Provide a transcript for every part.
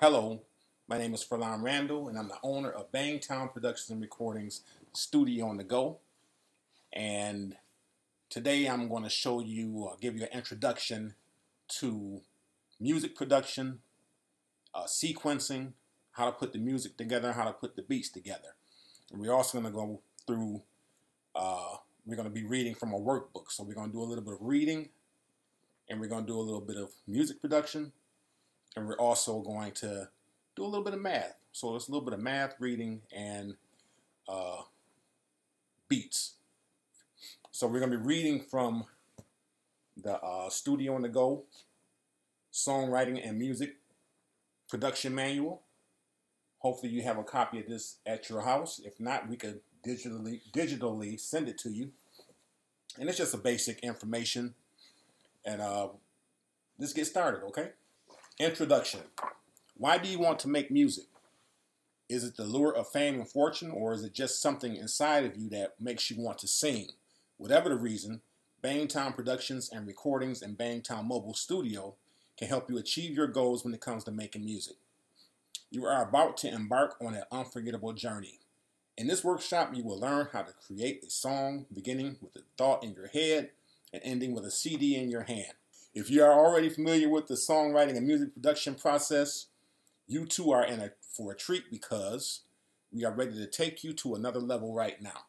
Hello, my name is Furlan Randall, and I'm the owner of Bangtown Productions and Recordings Studio on the Go. And today I'm going to show you, give you an introduction to music production, sequencing, how to put the music together, how to put the beats together. And we're also going to go through, we're going to be reading from a workbook. So we're going to do a little bit of reading, and we're going to do a little bit of music production. And we're also going to do a little bit of math. So it's a little bit of math, reading, and beats. So we're going to be reading from the Studio on the Go Songwriting and Music Production Manual. Hopefully you have a copy of this at your house. If not, we could digitally send it to you. And it's just a basic information. And let's get started, okay? Introduction. Why do you want to make music? Is it the lure of fame and fortune, or is it just something inside of you that makes you want to sing? Whatever the reason, Bangtown Productions and Recordings and Bangtown Mobile Studio can help you achieve your goals when it comes to making music. You are about to embark on an unforgettable journey. In this workshop, you will learn how to create a song, beginning with a thought in your head and ending with a CD in your hand. If you are already familiar with the songwriting and music production process, you too are in for a treat, because we are ready to take you to another level right now.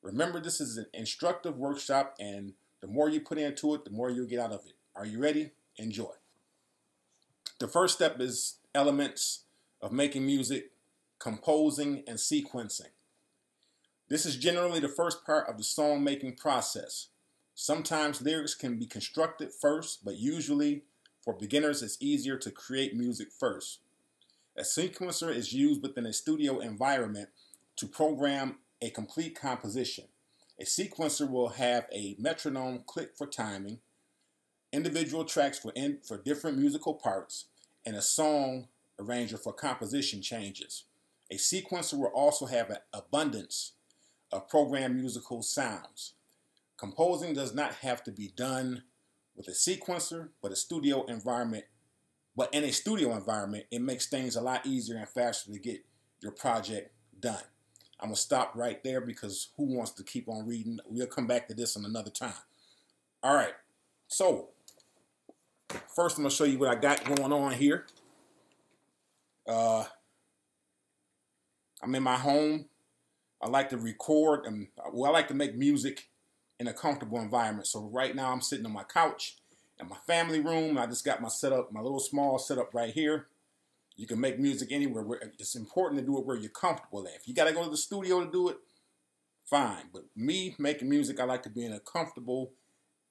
Remember, this is an instructive workshop, and the more you put into it, the more you'll get out of it. Are you ready? Enjoy. The first step is elements of making music: composing and sequencing. This is generally the first part of the song making process. Sometimes lyrics can be constructed first, but usually for beginners it's easier to create music first. A sequencer is used within a studio environment to program a complete composition. A sequencer will have a metronome click for timing, individual tracks for different musical parts, and a song arranger for composition changes. A sequencer will also have an abundance of programmed musical sounds. Composing does not have to be done with a sequencer, but in a studio environment, it makes things a lot easier and faster to get your project done. I'm going to stop right there, because who wants to keep on reading? We'll come back to this another time. All right. So first I'm going to show you what I got going on here. I'm in my home. I like to record, and I like to make music in a comfortable environment. So right now I'm sitting on my couch in my family room. I just got my setup, my little small setup right here. You can make music anywhere. It's important to do it where you're comfortable at. If you got to go to the studio to do it, fine. But me making music, I like to be in a comfortable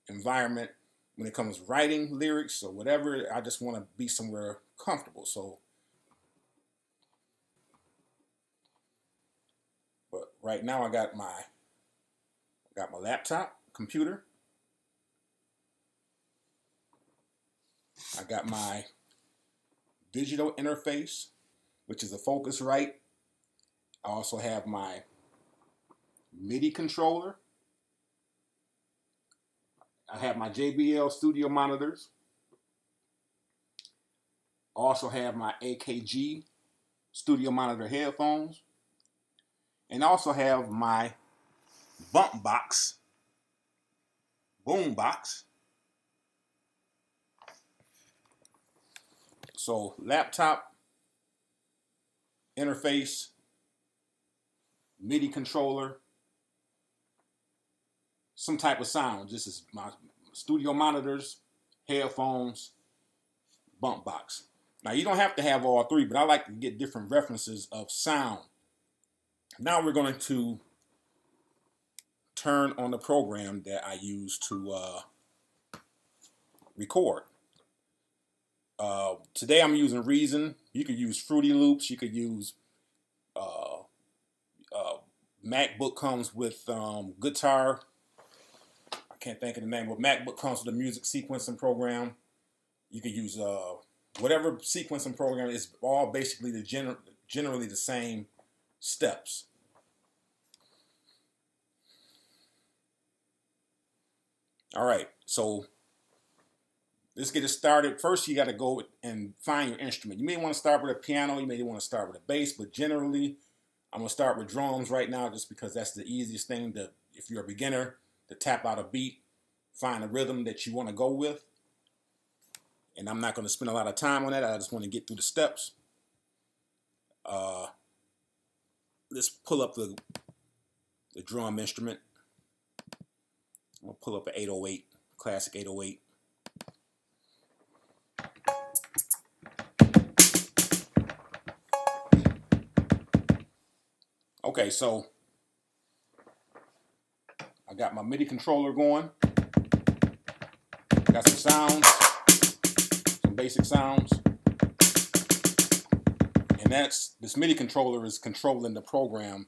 environment. When it comes to writing lyrics or whatever, I just want to be somewhere comfortable. So, but right now I got my laptop computer. I got my digital interface, which is a Focusrite. I also have my MIDI controller. I have my JBL studio monitors. I also have my AKG studio monitor headphones. And I also have my bump box, boom box. So laptop, interface, MIDI controller, some type of sound. This is my studio monitors, headphones, bump box. Now you don't have to have all three, but I like to get different references of sound. Now we're going to turn on the program that I use to record. Today I'm using Reason. You could use Fruity Loops. You could use MacBook comes with guitar. I can't think of the name, but MacBook comes with a music sequencing program. You could use whatever sequencing program. It's all basically generally the same steps. All right, so let's get it started. First, you got to go and find your instrument. You may want to start with a piano. You may want to start with a bass, but generally, I'm going to start with drums right now just because that's the easiest thing to, if you're a beginner, to tap out a beat, find a rhythm that you want to go with. And I'm not going to spend a lot of time on that. I just want to get through the steps. Let's pull up the drum instrument. I'm going to pull up an 808, classic 808. Okay, so I got my MIDI controller going. Got some sounds, some basic sounds. And this MIDI controller is controlling the program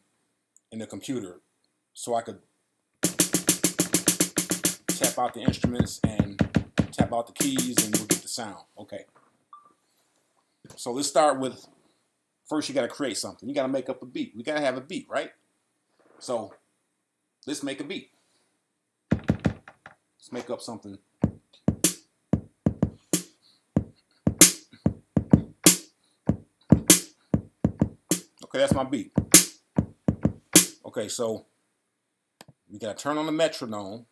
in the computer. So I could tap out the instruments and tap out the keys and we'll get the sound. Okay. So let's start with, first you got to create something. You got to make up a beat. We got to have a beat, right? So let's make a beat. Let's make up something. Okay, that's my beat. Okay, so we got to turn on the metronome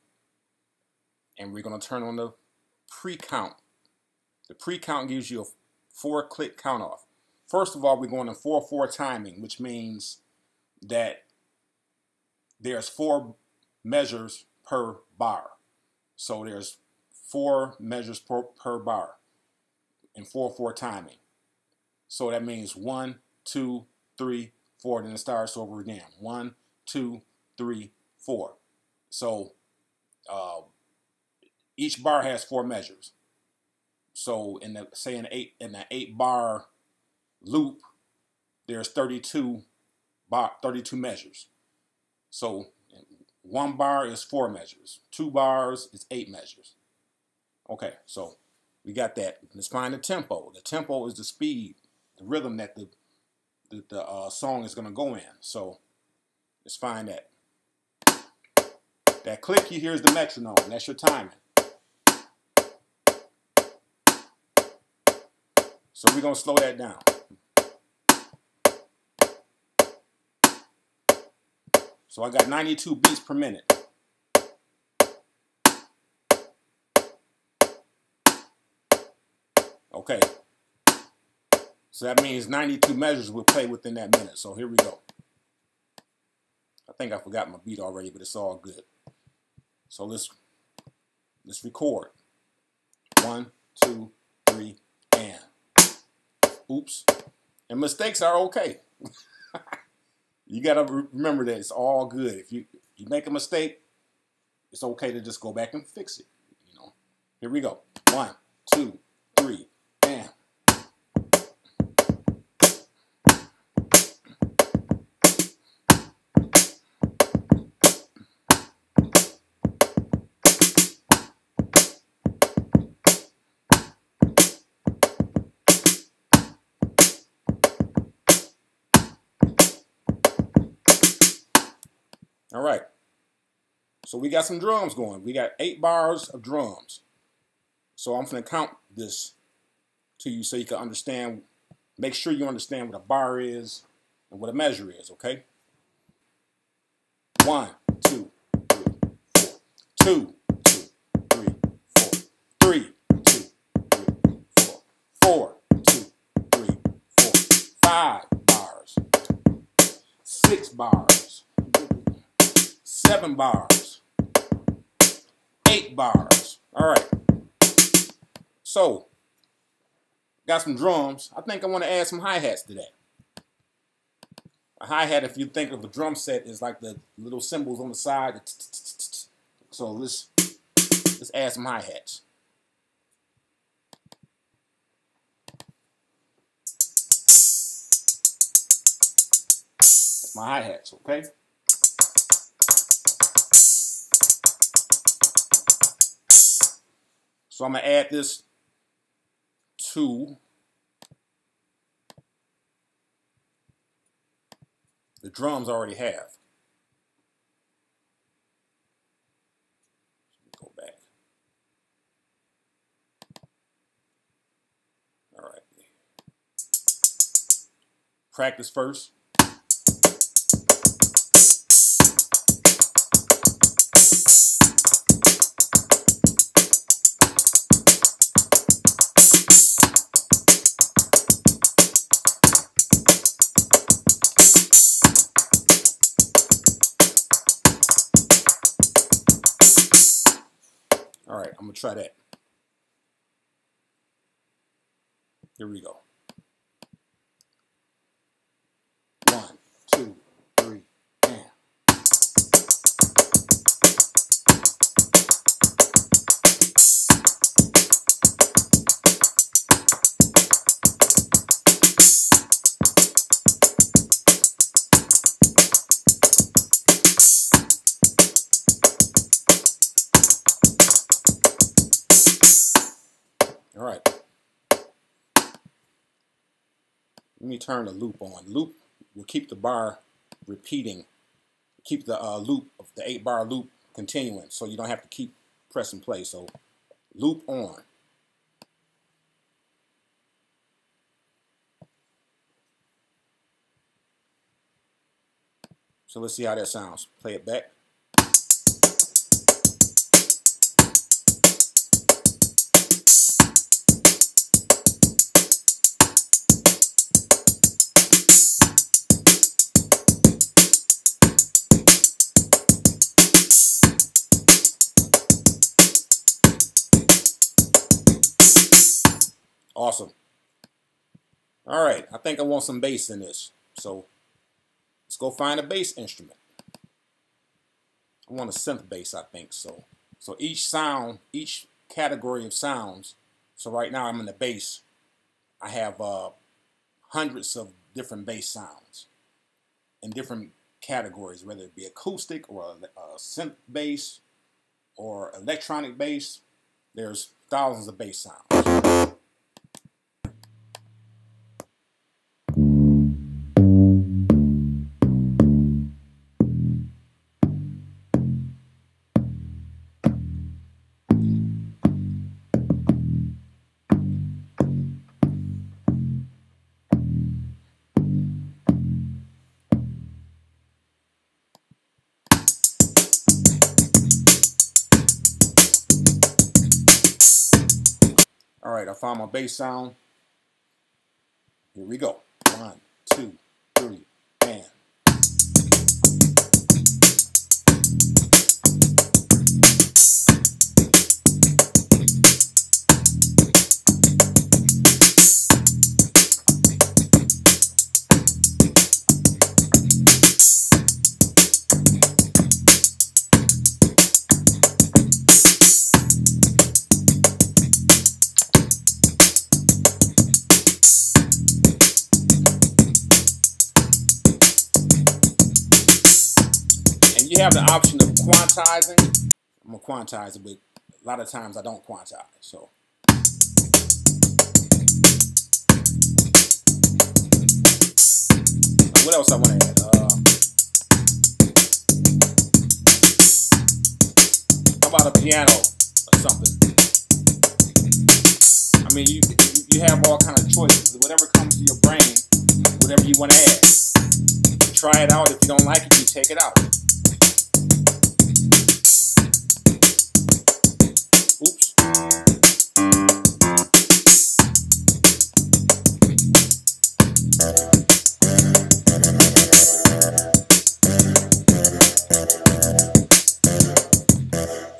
and we're going to turn on the pre-count. The pre-count gives you a 4-click count off. First of all, we're going to 4/4 timing, which means that there's 4 measures per bar. So there's 4 measures per bar in 4/4 timing. So that means 1, 2, 3, 4, then it starts over again. 1, 2, 3, 4. So each bar has 4 measures. So in the say in an 8-bar loop, there's 32 measures. So 1 bar is 4 measures. 2 bars is 8 measures. Okay, so we got that. Let's find the tempo. The tempo is the speed, the rhythm that the song is going to go in. So let's find that. That click you hear is the metronome. That's your timing. So we're going to slow that down. So I got 92 beats per minute. Okay. So that means 92 measures will play within that minute. So here we go. I think I forgot my beat already, but it's all good. So let's record. 1, 2, 3, and. Oops. And mistakes are okay. You got to remember that it's all good. If you make a mistake, it's okay to just go back and fix it. You know. Here we go. 1, 2, 3, and. All right. So we got some drums going. We got 8 bars of drums. So I'm going to count this to you so you can understand. Make sure you understand what a bar is and what a measure is, okay? 1, 2, 3, 4. 2, 2, 3, 4. 3, 2, 3, 4. 4, 2, 3, 4. 5 bars. 6 bars. 7 bars. 8 bars. All right. So, got some drums. I think I want to add some hi-hats to that. A hi-hat, if you think of a drum set, is like the little cymbals on the side. So let's add some hi-hats. That's my hi-hats, okay? So I'm going to add this to the drums I already have. Go back. practice first. All right, I'm gonna try that. Here we go. 1, 2, 3, and. All right. Let me turn the loop on. Loop will keep the bar repeating, keep the loop of the 8-bar loop continuing, so you don't have to keep pressing play. So loop on. So let's see how that sounds. Play it back. Awesome. All right, I think I want some bass in this. So let's go find a bass instrument. I want a synth bass, I think. So each sound, each category of sounds. So right now I'm in the bass. I have hundreds of different bass sounds in different categories, whether it be acoustic or a synth bass or electronic bass. There's thousands of bass sounds. All right, I found my bass sound. Here we go. 1, 2, 3, and. You have the option of quantizing. I'm going to quantize it, but a lot of times I don't quantize. So what else I want to add? How about a piano or something? I mean, you have all kind of choices. Whatever comes to your brain, whatever you want to add. Try it out. If you don't like it, you take it out. Oops.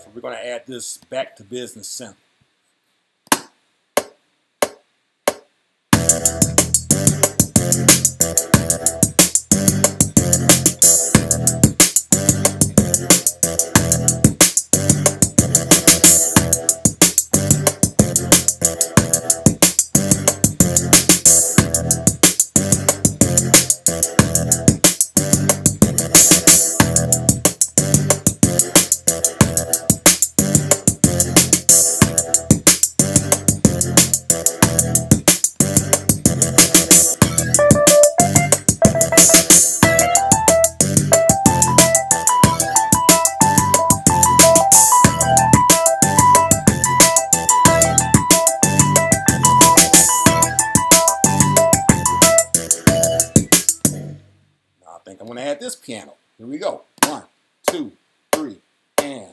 So we're going to add this back to business synth. I want to add this piano. Here we go. 1, 2, 3, and.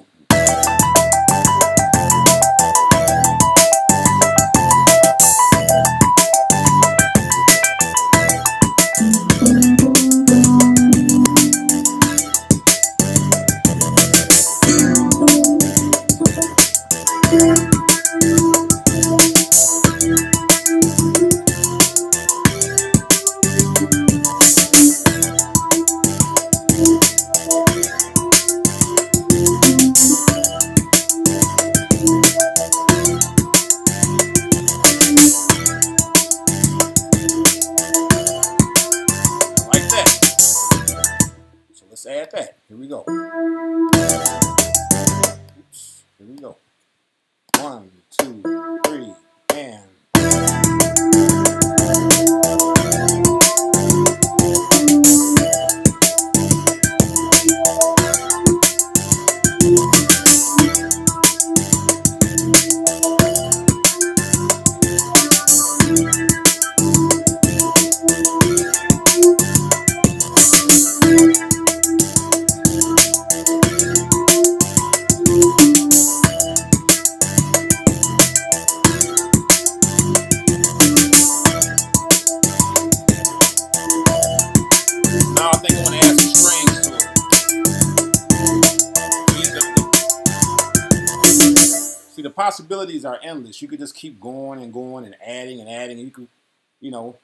Let's add that. Here we go. Oops. Here we go. 1, 2, 3, and. See, the possibilities are endless. You could just keep going and going and adding and adding. You could, you know,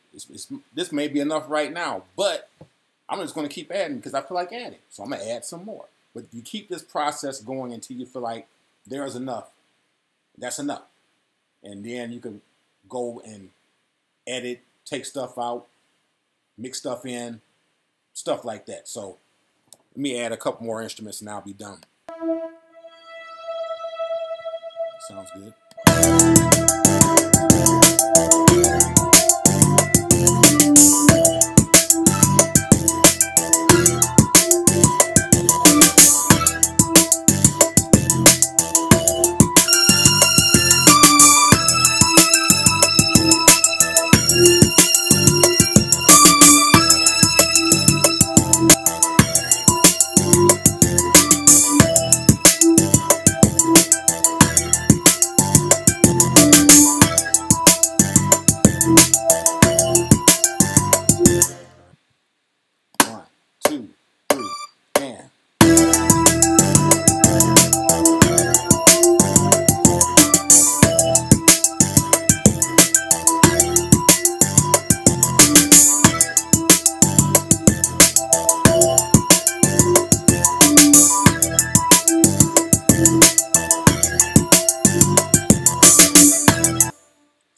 this may be enough right now, but I'm just going to keep adding because I feel like adding. So I'm going to add some more. But you keep this process going until you feel like there's enough. That's enough. And then you can go and edit, take stuff out, mix stuff in, stuff like that. So let me add a couple more instruments and I'll be done. Sounds good.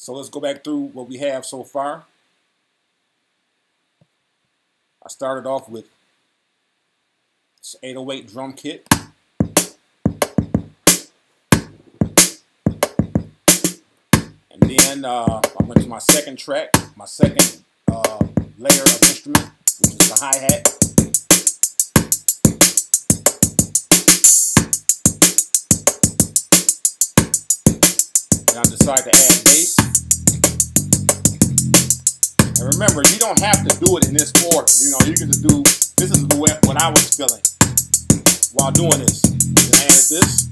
So let's go back through what we have so far. I started off with this 808 drum kit. And then I went to my second track, my second layer of instrument, which is the hi-hat. And I decided to add bass. And remember, you don't have to do it in this order. You know, you can just do, this is what I was feeling while doing this. Then I added this.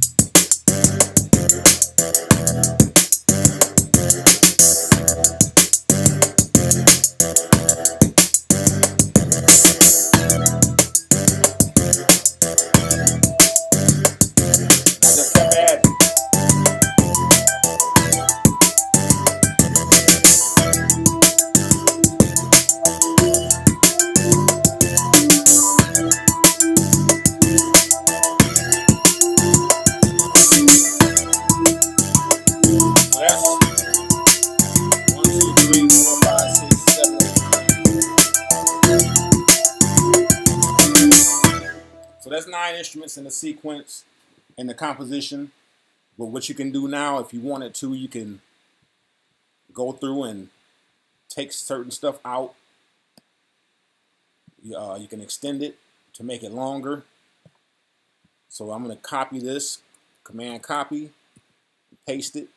I just kept adding. So that's 9 instruments in the sequence and the composition. But what you can do now, if you wanted to, you can go through and take certain stuff out. You can extend it to make it longer. So I'm going to copy this, Command copy, paste it.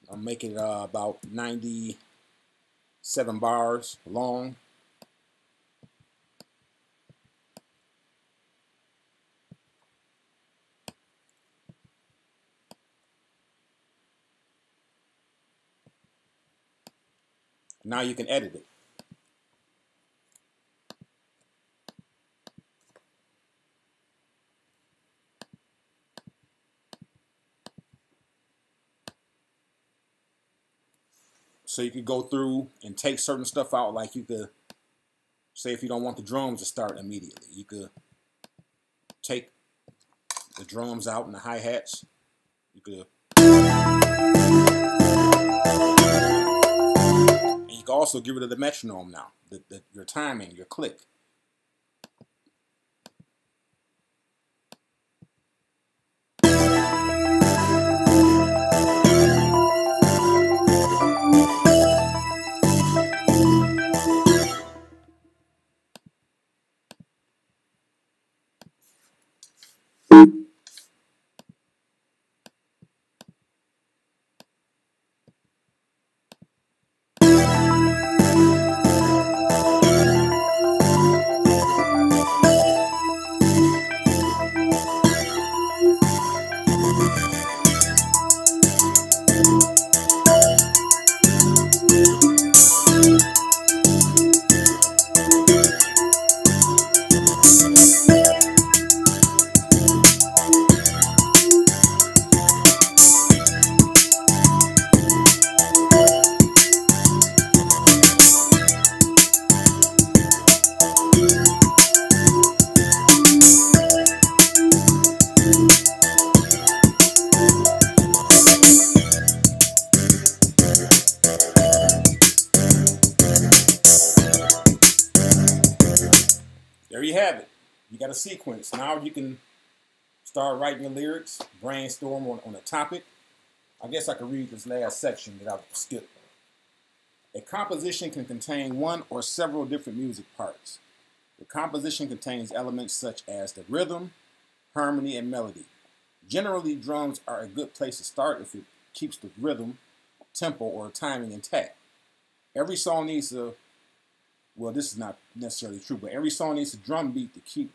I'll make it about 97 bars long. Now you can edit it. So you could go through and take certain stuff out, like you could say if you don't want the drums to start immediately, you could take the drums out and the hi-hats. You could, and you can also get rid of the metronome now, your timing, your click. There you have it. You got a sequence. Now you can start writing your lyrics, brainstorm on a topic. I guess I could read this last section that I've skipped. A composition can contain one or several different music parts. The composition contains elements such as the rhythm, harmony, and melody. Generally, drums are a good place to start if it keeps the rhythm, tempo, or timing intact. Every song needs a, well, this is not necessarily true, but every song needs a drum beat to keep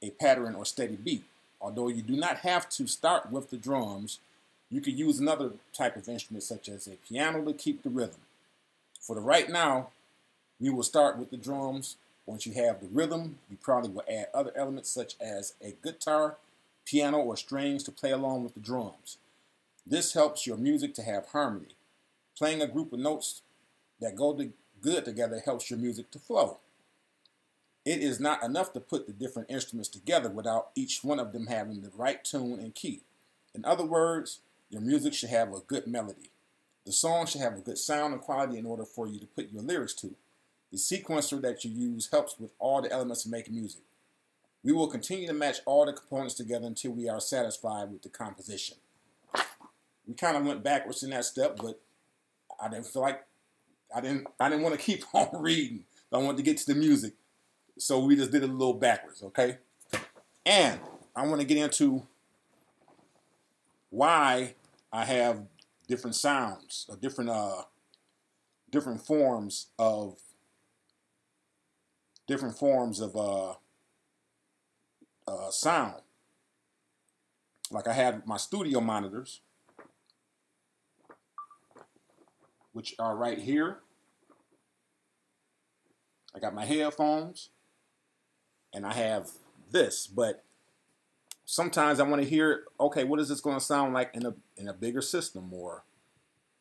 a pattern or steady beat. Although you do not have to start with the drums, you could use another type of instrument such as a piano to keep the rhythm. For the right now, we will start with the drums. Once you have the rhythm, you probably will add other elements such as a guitar, piano, or strings to play along with the drums. This helps your music to have harmony. Playing a group of notes that go good together helps your music to flow. It is not enough to put the different instruments together without each one of them having the right tune and key. In other words, your music should have a good melody. The song should have a good sound and quality in order for you to put your lyrics to. The sequencer that you use helps with all the elements of making music. We will continue to match all the components together until we are satisfied with the composition. We kind of went backwards in that step, but I didn't feel like I didn't want to keep on reading. I wanted to get to the music. So we just did it a little backwards, okay? And I want to get into why I have different sounds, or different forms of sound. Like I have my studio monitors, which are right here. I got my headphones, and I have this. But sometimes I want to hear, okay, what is this going to sound like in a bigger system or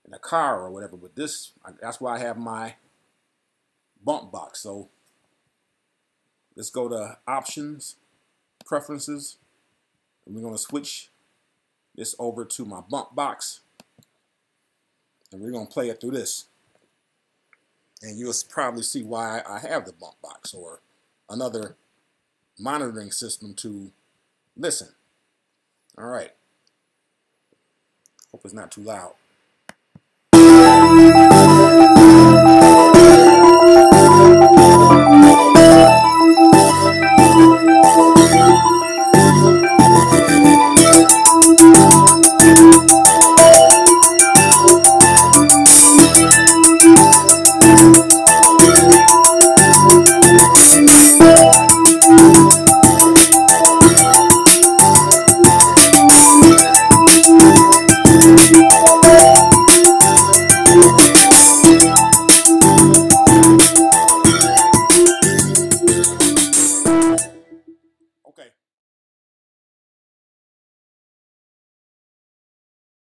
in a car or whatever? But that's why I have my bump box. So let's go to options, preferences, and we're going to switch this over to my bump box, and we're going to play it through this. And you'll probably see why I have the bump box or another monitoring system to listen. All right. Hope it's not too loud.